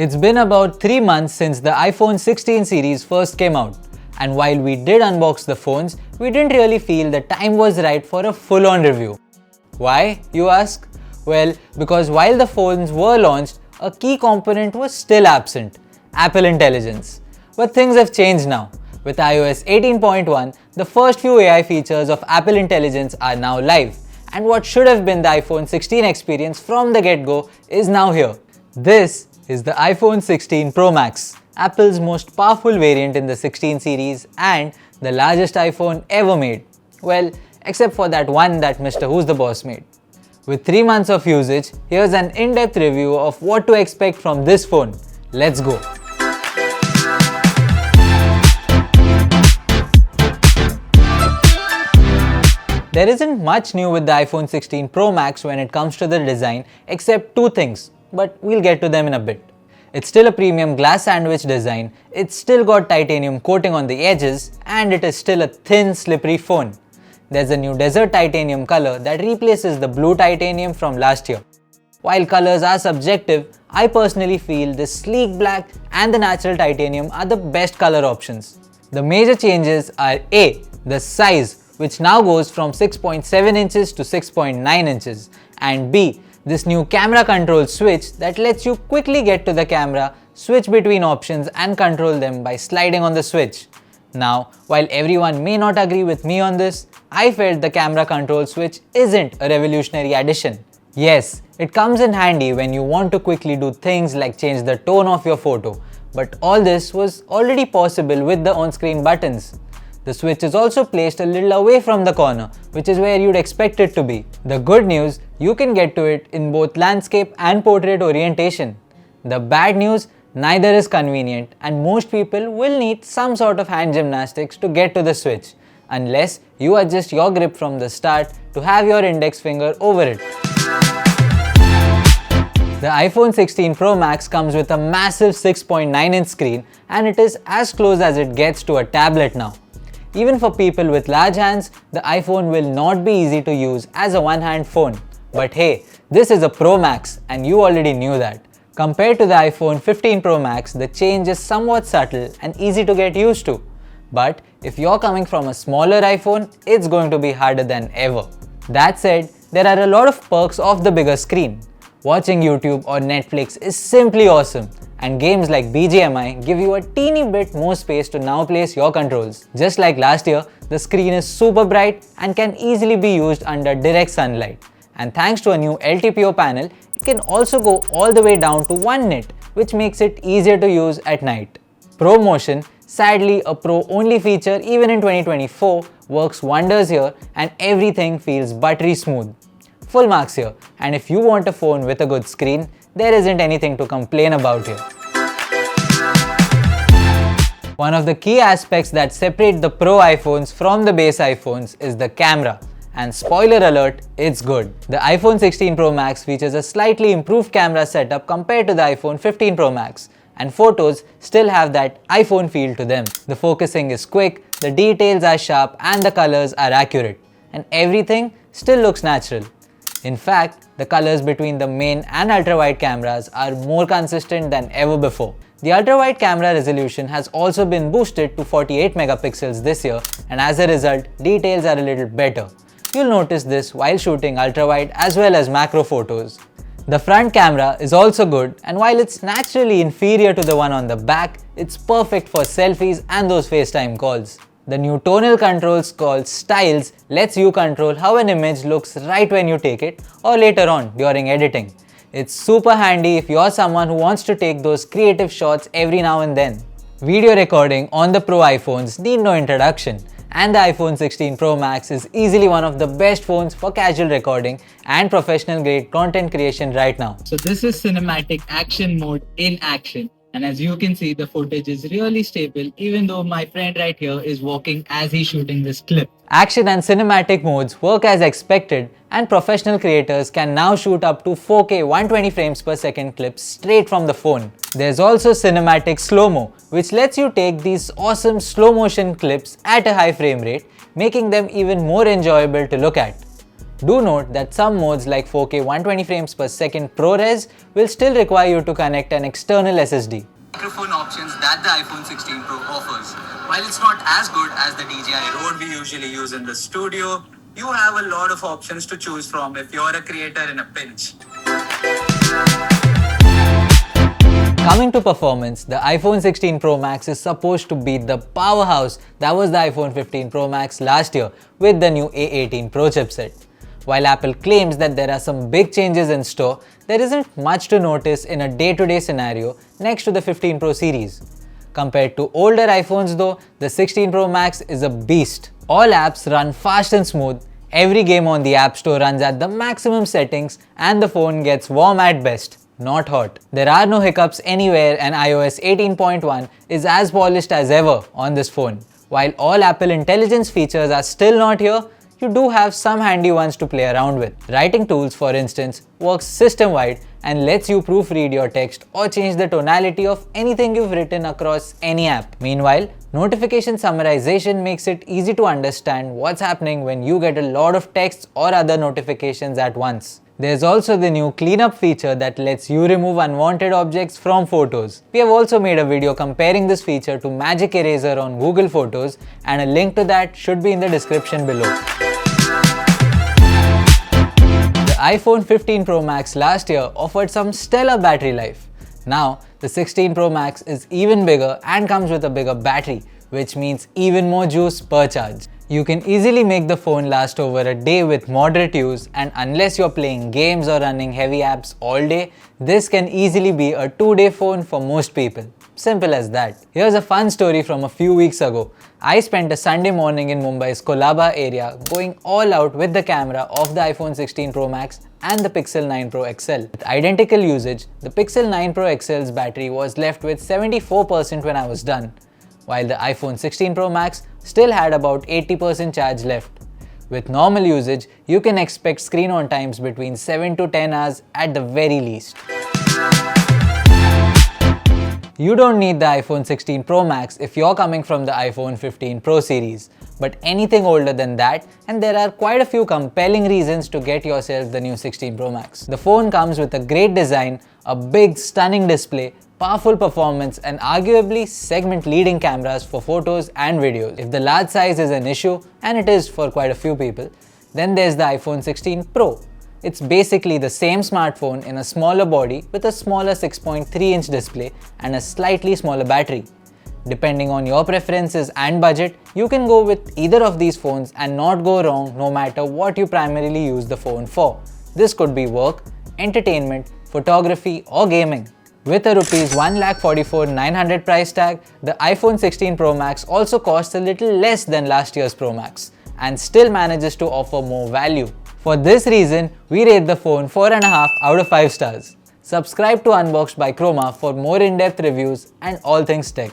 It's been about 3 months since the iPhone 16 series first came out, and while we did unbox the phones, we didn't really feel the time was right for a full-on review. Why, you ask? Well, because while the phones were launched, a key component was still absent: Apple Intelligence. But things have changed now. With iOS 18.1, the first few AI features of Apple Intelligence are now live, and what should have been the iPhone 16 experience from the get-go is now here. This is the iPhone 16 Pro Max, Apple's most powerful variant in the 16 series and the largest iPhone ever made. Well, except for that one that Mr. Who's the Boss made. With 3 months of usage, here's an in-depth review of what to expect from this phone. Let's go. There isn't much new with the iPhone 16 Pro Max when it comes to the design except two things, but we'll get to them in a bit. It's still a premium glass sandwich design, it's still got titanium coating on the edges, and it is still a thin, slippery phone. There's a new desert titanium color that replaces the blue titanium from last year. While colors are subjective, I personally feel the sleek black and the natural titanium are the best color options. The major changes are A. The size, which now goes from 6.7 inches to 6.9 inches, and B. This new camera control switch that lets you quickly get to the camera, switch between options and control them by sliding on the switch. Now, while everyone may not agree with me on this, I felt the camera control switch isn't a revolutionary addition. Yes, it comes in handy when you want to quickly do things like change the tone of your photo, but all this was already possible with the on-screen buttons. The switch is also placed a little away from the corner, which is where you'd expect it to be. The good news, you can get to it in both landscape and portrait orientation. The bad news, neither is convenient, and most people will need some sort of hand gymnastics to get to the switch, unless you adjust your grip from the start to have your index finger over it. The iPhone 16 Pro Max comes with a massive 6.9-inch screen, and it is as close as it gets to a tablet now. Even for people with large hands, the iPhone will not be easy to use as a one-hand phone. But hey, this is a Pro Max, and you already knew that. Compared to the iPhone 15 Pro Max, the change is somewhat subtle and easy to get used to. But if you're coming from a smaller iPhone, it's going to be harder than ever. That said, there are a lot of perks of the bigger screen. Watching YouTube or Netflix is simply awesome, and games like BGMI give you a teeny bit more space to now place your controls. Just like last year, the screen is super bright and can easily be used under direct sunlight. And thanks to a new LTPO panel, it can also go all the way down to 1 nit, which makes it easier to use at night. ProMotion, sadly a Pro-only feature even in 2024, works wonders here and everything feels buttery smooth. Full marks here, and if you want a phone with a good screen, there isn't anything to complain about here. One of the key aspects that separate the Pro iPhones from the base iPhones is the camera. And spoiler alert, it's good. The iPhone 16 Pro Max features a slightly improved camera setup compared to the iPhone 15 Pro Max, and photos still have that iPhone feel to them. The focusing is quick, the details are sharp, and the colors are accurate. And everything still looks natural. In fact, the colors between the main and ultra-wide cameras are more consistent than ever before. The ultra-wide camera resolution has also been boosted to 48 megapixels this year, and as a result, details are a little better. You'll notice this while shooting ultra-wide as well as macro photos. The front camera is also good, and while it's naturally inferior to the one on the back, it's perfect for selfies and those FaceTime calls. The new tonal controls called Styles lets you control how an image looks right when you take it or later on during editing. It's super handy if you're someone who wants to take those creative shots every now and then. Video recording on the Pro iPhones need no introduction, and the iPhone 16 Pro Max is easily one of the best phones for casual recording and professional grade content creation right now. So this is cinematic action mode in action. And as you can see, the footage is really stable even though my friend right here is walking as he's shooting this clip. Action and cinematic modes work as expected, and professional creators can now shoot up to 4K 120 frames per second clips straight from the phone. There's also cinematic slow-mo, which lets you take these awesome slow motion clips at a high frame rate, making them even more enjoyable to look at. Do note that some modes like 4K 120 frames per second ProRes will still require you to connect an external SSD. Microphone options that the iPhone 16 Pro offers. While it's not as good as the DJI Rode we usually use in the studio, you have a lot of options to choose from if you're a creator in a pinch. Coming to performance, the iPhone 16 Pro Max is supposed to beat the powerhouse that was the iPhone 15 Pro Max last year with the new A18 Pro chipset. While Apple claims that there are some big changes in store, there isn't much to notice in a day-to-day scenario next to the 15 Pro series. Compared to older iPhones though, the 16 Pro Max is a beast. All apps run fast and smooth, every game on the App Store runs at the maximum settings, and the phone gets warm at best, not hot. There are no hiccups anywhere, and iOS 18.1 is as polished as ever on this phone. While all Apple Intelligence features are still not here, you do have some handy ones to play around with. Writing tools, for instance, works system-wide and lets you proofread your text or change the tonality of anything you've written across any app. Meanwhile, notification summarization makes it easy to understand what's happening when you get a lot of texts or other notifications at once. There's also the new cleanup feature that lets you remove unwanted objects from photos. We have also made a video comparing this feature to Magic Eraser on Google Photos, and a link to that should be in the description below. The iPhone 15 Pro Max last year offered some stellar battery life. Now, the 16 Pro Max is even bigger and comes with a bigger battery, which means even more juice per charge. You can easily make the phone last over a day with moderate use, and unless you're playing games or running heavy apps all day, this can easily be a 2-day phone for most people. Simple as that. Here's a fun story from a few weeks ago. I spent a Sunday morning in Mumbai's Kolaba area going all out with the camera of the iPhone 16 Pro Max and the Pixel 9 Pro XL. With identical usage, the Pixel 9 Pro XL's battery was left with 74% when I was done, while the iPhone 16 Pro Max still had about 80% charge left. With normal usage, you can expect screen on times between 7 to 10 hours at the very least. You don't need the iPhone 16 Pro Max if you're coming from the iPhone 15 Pro series, but anything older than that, and there are quite a few compelling reasons to get yourself the new 16 Pro Max. The phone comes with a great design, a big stunning display, powerful performance, and arguably segment-leading cameras for photos and videos. If the large size is an issue, and it is for quite a few people, then there's the iPhone 16 Pro. It's basically the same smartphone in a smaller body with a smaller 6.3-inch display and a slightly smaller battery. Depending on your preferences and budget, you can go with either of these phones and not go wrong no matter what you primarily use the phone for. This could be work, entertainment, photography, or gaming. With a Rs 1,44,900 price tag, the iPhone 16 Pro Max also costs a little less than last year's Pro Max and still manages to offer more value. For this reason, we rate the phone 4.5 out of 5 stars. Subscribe to Unboxed by Chroma for more in-depth reviews and all things tech.